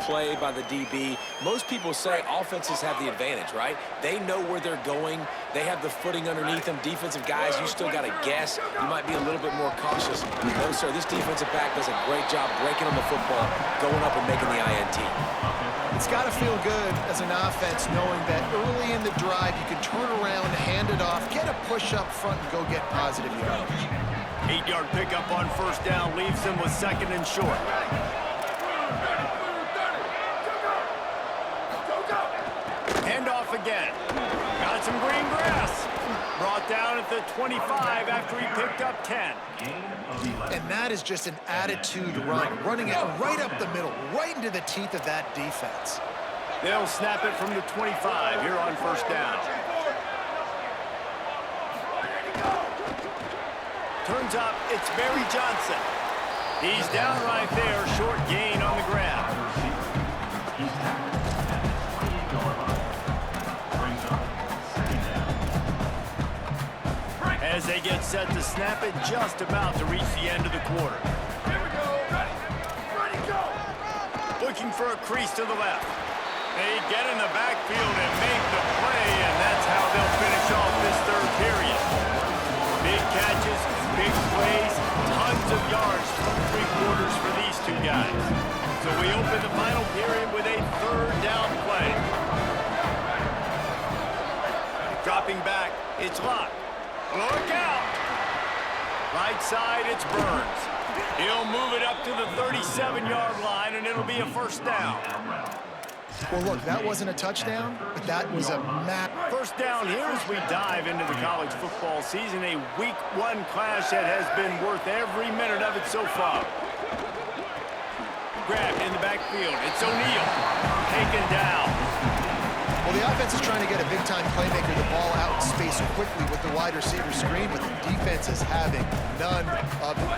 play by the DB. Most people say offenses have the advantage, right? They know where they're going. They have the footing underneath them. Defensive guys, you still got to guess. You might be a little bit more cautious. No, sir, this defensive back does a great job breaking on the football, going up and making the INT. It's got to feel good as an offense knowing that early in the drive you can turn around, hand it off, get a push up front, and go get positive yardage. 8-yard pickup on first down leaves them with second and short. Hand off again. Got some green grass. Brought down at the 25 after he picked up 10. And that is just an attitude run, running it right up the middle, right into the teeth of that defense. They'll snap it from the 25 here on first down. Turns up, it's Barry Johnson. He's down right there, short gain on the grab. As they get set to snap it, just about to reach the end of the quarter. Here we go, ready, go! Looking for a crease to the left. They get in the backfield and make the play, and that's how they'll finish off this third period. Big catches, big plays, tons of yards from 3 quarters for these two guys. So we open the final period with a third down play. Dropping back, it's Locke. Look out! Right side, it's Burns. He'll move it up to the 37-yard line, and it'll be a first down. Well, look, that wasn't a touchdown, but that was a map. First down here as we dive into the college football season, a week 1 clash that has been worth every minute of it so far. Grabbed in the backfield. It's O'Neal. Taken down. Well, the offense is trying to get a big-time playmaker the ball out in space quickly with the wide receiver screen, but the defense is having none of it.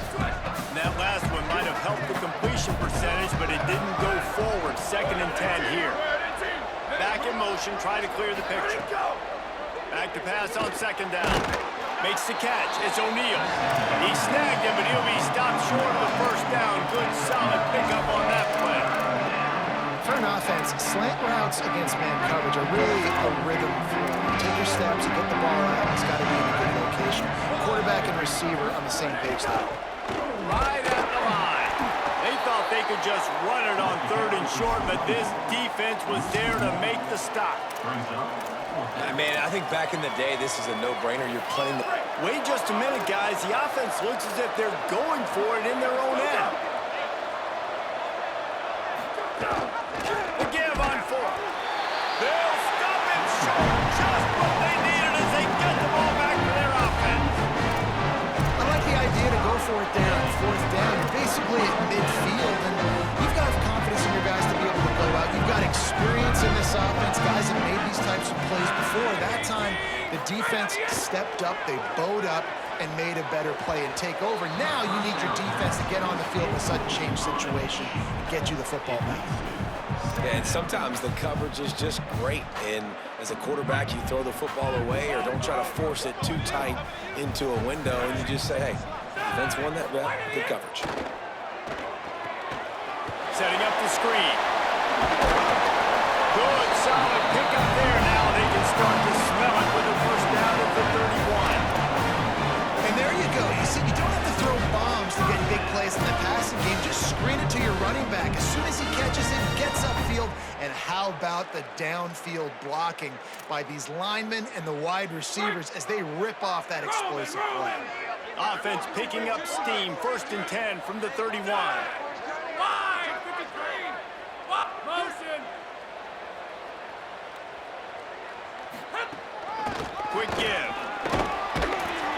And that last one might have helped the completion percentage, but it didn't go forward. Second and 10 here. Back in motion, try to clear the picture. Back to pass on second down. Makes the catch. It's O'Neal. He snagged him, but he'll be stopped short of the first down. Good, solid pickup on that play. For an offense, slant routes against man coverage are really a rhythm for you. Take your steps and get the ball out. It's got to be in a good location. Quarterback and receiver on the same page there. Right at the line. They thought they could just run it on third and short, but this defense was there to make the stop. Man, I think back in the day, this is a no-brainer. You're playing the... Wait just a minute, guys. The offense looks as if they're going for it in their own end. The give on 4. They'll stop it short. Just what they needed as they get the ball back for their offense. I like the idea to go for it there on fourth down. You're basically at midfield, and you've got confidence in your guys to be able to go out. You've got experience in this offense. Guys have made these types of plays before. That time, the defense stepped up. They bowed up and made a better play and take over. Now you need your defense to get on the field in a sudden change situation and get you the football back. And sometimes the coverage is just great. And as a quarterback, you throw the football away or don't try to force it too tight into a window, and you just say, hey, defense won that rep, good coverage. Setting up the screen. Good, solid pickup there. Now they can start to smell it with a first down at the 31. And there you go. You see, you don't have to throw bombs to get big plays in the passing game. Just screen it to your running back. As soon as he catches it, gets upfield. And how about the downfield blocking by these linemen and the wide receivers as they rip off that explosive play. Offense picking up steam. First and 10 from the 31. Quick give.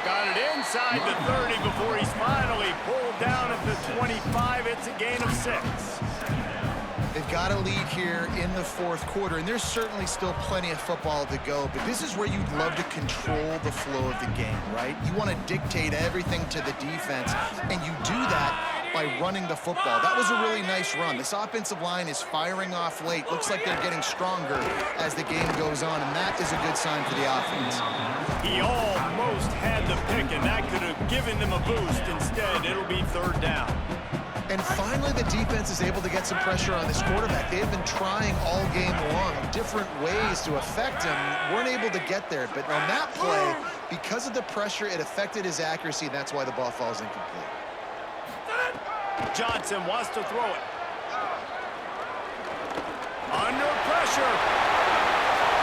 Got it inside the 30 before he's finally pulled down at the 25. It's a gain of 6. They've got a lead here in the fourth quarter, and there's certainly still plenty of football to go, but this is where you'd love to control the flow of the game, right? You want to dictate everything to the defense, and you do that by running the football. That was a really nice run. This offensive line is firing off late. Looks like they're getting stronger as the game goes on, and that is a good sign for the offense. He almost had the pick, and that could have given them a boost. Instead, it'll be third down. And finally, the defense is able to get some pressure on this quarterback. They have been trying all game long, different ways to affect him. Weren't able to get there. But on that play, because of the pressure, it affected his accuracy, and that's why the ball falls incomplete. Johnson wants to throw it. Under pressure.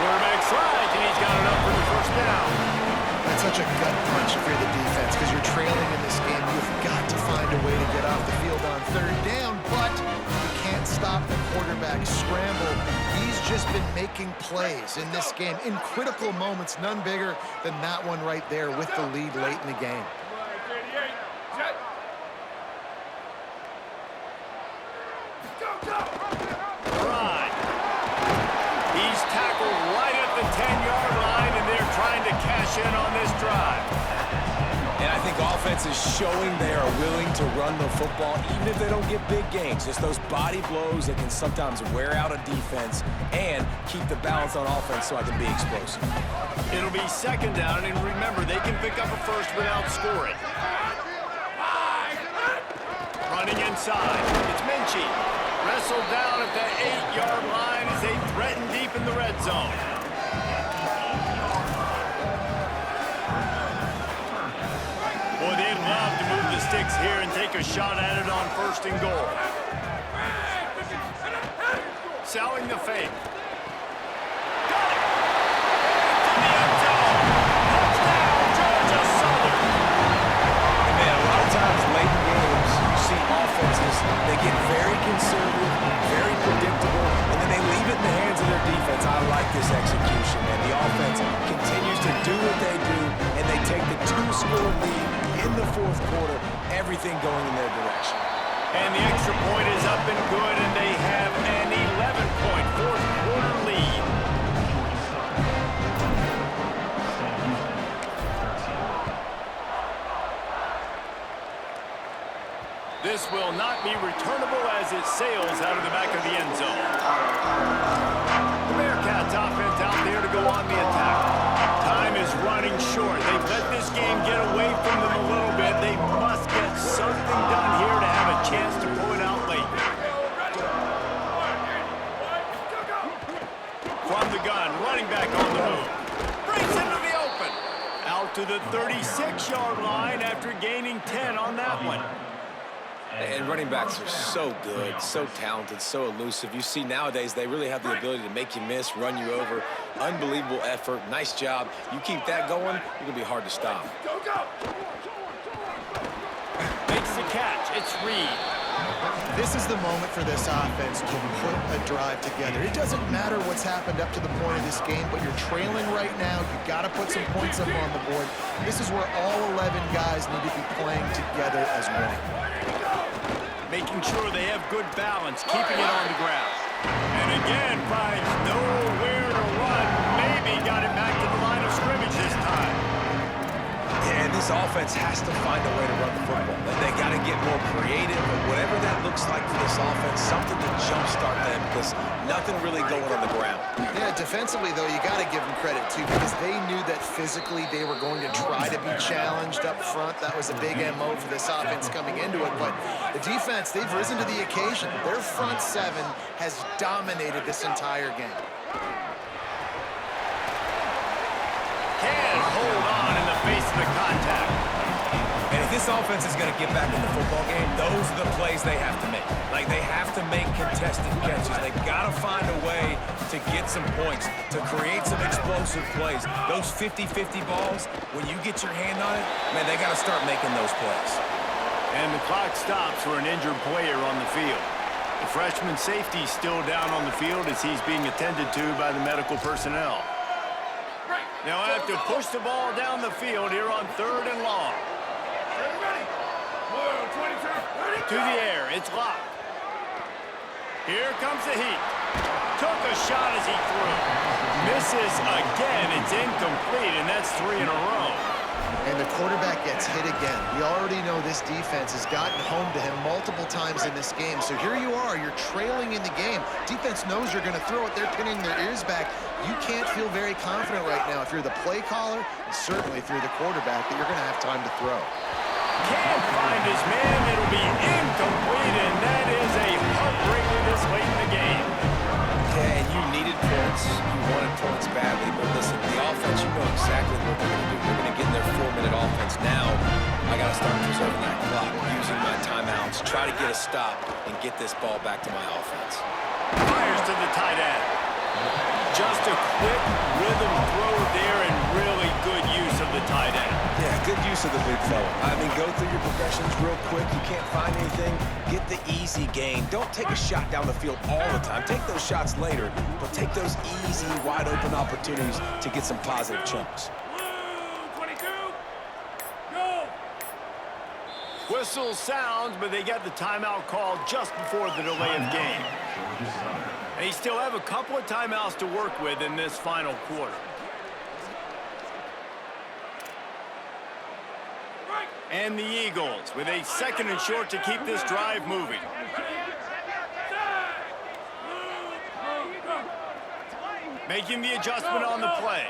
Quarterback slides, and he's got it up for the first down. That's such a gut punch if you're the defense, because you're trailing in this game. You've got to find a way to get off the field on third down, but you can't stop the quarterback scramble. He's just been making plays in this game in critical moments, none bigger than that one right there with the lead late in the game. Right. He's tackled right at the 10-yard line, and they're trying to cash in on this drive. And I think offense is showing they are willing to run the football, even if they don't get big gains. Just those body blows that can sometimes wear out a defense and keep the balance on offense so I can be explosive. It'll be second down, and remember, they can pick up a first without scoring. Running inside. It's Minchie. Wrestled down at the 8-yard line as they threaten deep in the red zone. Boy, they'd love to move the sticks here and take a shot at it on first and goal. Selling the fake. Got it! To the end zone. Touchdown, Georgia Southern. And man, a lot of times late in games, you see offenses, they get very conservative, very predictable, and then they leave it in the hands of their defense. I like this execution, and the offense continues to do what they do, and they take the 2-score lead in the fourth quarter, everything going in their direction. And the extra point is up and good, and they have an 11-point fourth quarter lead. This will not be returnable as it sails out of the back of the end zone. The Bearcats offense out there to go on the attack. Time is running short. They've let this game get away from them a little bit. They must get something done here to have a chance to pull it out late. From the gun, running back on the move. Breaks into the open. Out to the 36-yard line after gaining 10 on that one. And running backs are so good, so talented, so elusive. You see nowadays they really have the ability to make you miss, run you over. Unbelievable effort. Nice job. You keep that going, you're going to be hard to stop. Makes the catch. It's Reed. This is the moment for this offense to put a drive together. It doesn't matter what's happened up to the point of this game, but you're trailing right now. You've got to put some points up on the board. This is where all 11 guys need to be playing together as one. Making sure they have good balance, keeping it on the ground. And again, finds nowhere to run. Maybe got it back to the line of scrimmage this time. Yeah, and this offense has to find a way to run the football. They got to get more creative, but whatever that looks like for this offense, something to jumpstart them, because nothing really going on the ground. Yeah, defensively, though, you got to give them credit, too, because they knew that physically they were going to try to be challenged up front. That was a big MO for this offense coming into it, but the defense, they've risen to the occasion. Their front seven has dominated this entire game. Can hold on in the face of the contact. And if this offense is going to get back in the football game, those are the plays they have to make. Like, they have to make contested catches. They've got to find a way to get some points, to create some explosive plays. Those 50-50 balls, when you get your hand on it, man, they got to start making those plays. And the clock stops for an injured player on the field. The freshman safety still down on the field as he's being attended to by the medical personnel. Now I have to push the ball down the field here on third and long. To the air, it's locked. Here comes the heat. Took a shot as he threw. Misses again, it's incomplete, and that's 3 in a row. And the quarterback gets hit again. We already know this defense has gotten home to him multiple times in this game. So here you are, you're trailing in the game. Defense knows you're going to throw it. They're pinning their ears back. You can't feel very confident right now if you're the play caller, and certainly if you're the quarterback, that you're going to have time to throw. Can't find his man. It'll be incomplete, and that is a heartbreaker this late in the game. Yeah, and you needed points. You wanted points badly. But listen, the offense, you know exactly what they're going to do. They're going to get in their 4-minute offense. Now, I got to start preserving that clock, using my timeouts, try to get a stop, and get this ball back to my offense. Fires to the tight end. Just a quick rhythm throw there and really good use of the tight end. Yeah, good use of the big fella. I mean, go through your progressions real quick. You can't find anything, get the easy gain. Don't take a shot down the field all the time. Take those shots later, but take those easy, wide-open opportunities to get some positive chunks. Whistle sounds, but they get the timeout called just before the delay of game. And he still have a couple of timeouts to work with in this final quarter. And the Eagles with a 2nd and short to keep this drive moving. Making the adjustment on the play.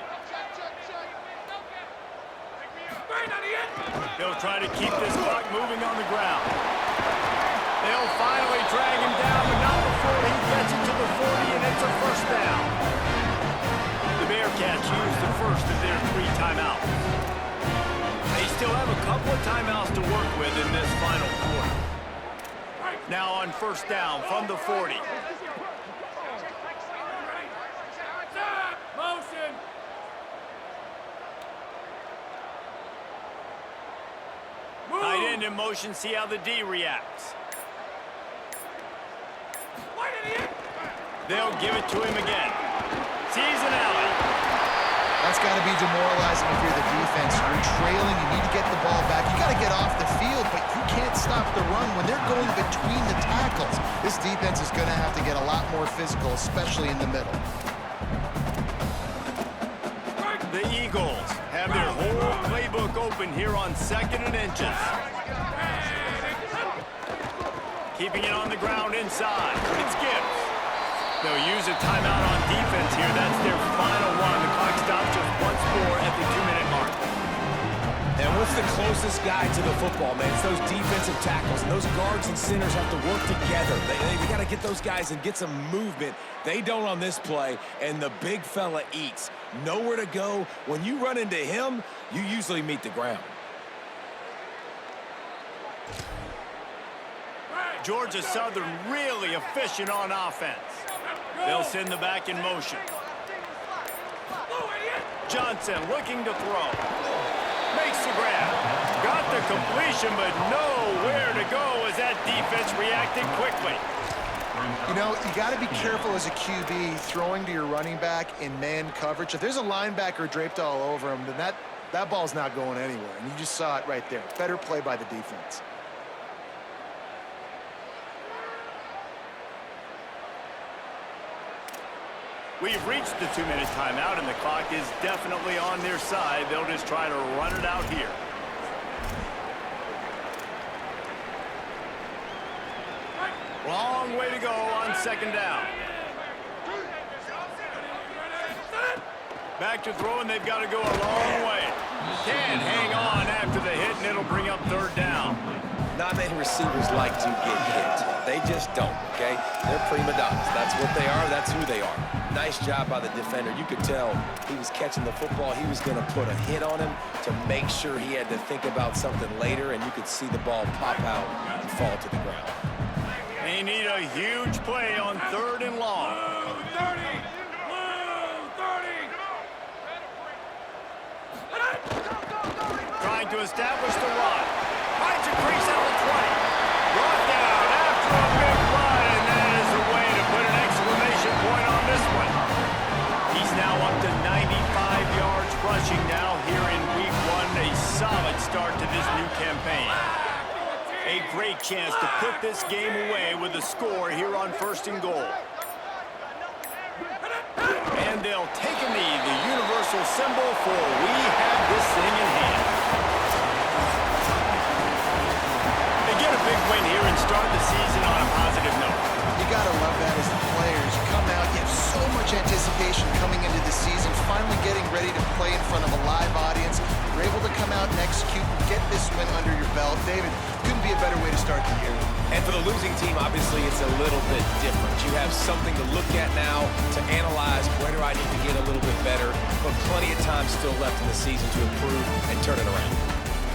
They'll try to keep this clock moving on the ground. They'll finally drag him down, but not before he gets it to the 40, and it's a first down. The Bearcats use the first of their 3 timeouts. They still have a couple of timeouts to work with in this final quarter. Now on first down from the 40. Motion. Tight end in motion, see how the D reacts. They'll give it to him again. Sees an alley. That's got to be demoralizing if you're the defense. You're trailing, you need to get the ball back. You got to get off the field, but you can't stop the run when they're going between the tackles. This defense is going to have to get a lot more physical, especially in the middle. The Eagles have their whole playbook open here on 2nd and inches. Keeping it on the ground inside. It's Gibbs. They'll use a timeout on defense here. That's their final one. The clock stops just once more at the 2-minute mark. And what's the closest guy to the football, man? It's those defensive tackles, and those guards and centers have to work together. We got to get those guys and get some movement. They don't on this play, and the big fella eats. Nowhere to go. When you run into him, you usually meet the ground. Georgia Southern really efficient on offense. They'll send the back in motion. Johnson looking to throw. Makes the grab. Got the completion, but nowhere to go as that defense reacted quickly. You know, you got to be careful as a QB throwing to your running back in man coverage. If there's a linebacker draped all over him, then that ball's not going anywhere. And you just saw it right there. Better play by the defense. We've reached the 2-minute timeout, and the clock is definitely on their side. They'll just try to run it out here. Long way to go on 2nd down. Back to throw, and they've got to go a long way. Can't hang on after the hit, and it'll bring up 3rd down. Not many receivers like to get hit. They just don't, okay? They're prima donnas. That's what they are. That's who they are. Nice job by the defender. You could tell he was catching the football. He was going to put a hit on him to make sure he had to think about something later, and you could see the ball pop out and fall to the ground. They need a huge play on 3rd and long. Trying to establish the run. Finds a crease out of 20. Brought down after a big run, and that is the way to put an exclamation point on this one. He's now up to 95 yards rushing now here in week 1. A solid start to this new campaign. A great chance to put this game away with a score here on 1st and goal. And they'll take a knee, the universal symbol for we have this thing in hand. They get a big win here and start the season on a positive note. You got to love that as the players. You come out, you have so much anticipation coming into the season, finally getting ready to play in front of a live audience. You're able to come out and execute, get this win under your belt. opposing team, obviously, it's a little bit different. You have something to look at now to analyze where do I need to get a little bit better, but plenty of time still left in the season to improve and turn it around.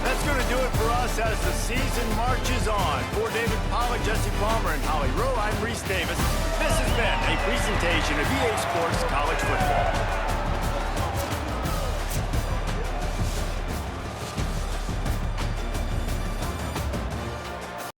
That's going to do it for us as the season marches on. For David Pollack, Jesse Palmer, and Holly Rowe, I'm Reese Davis. This has been a presentation of EA Sports College Football.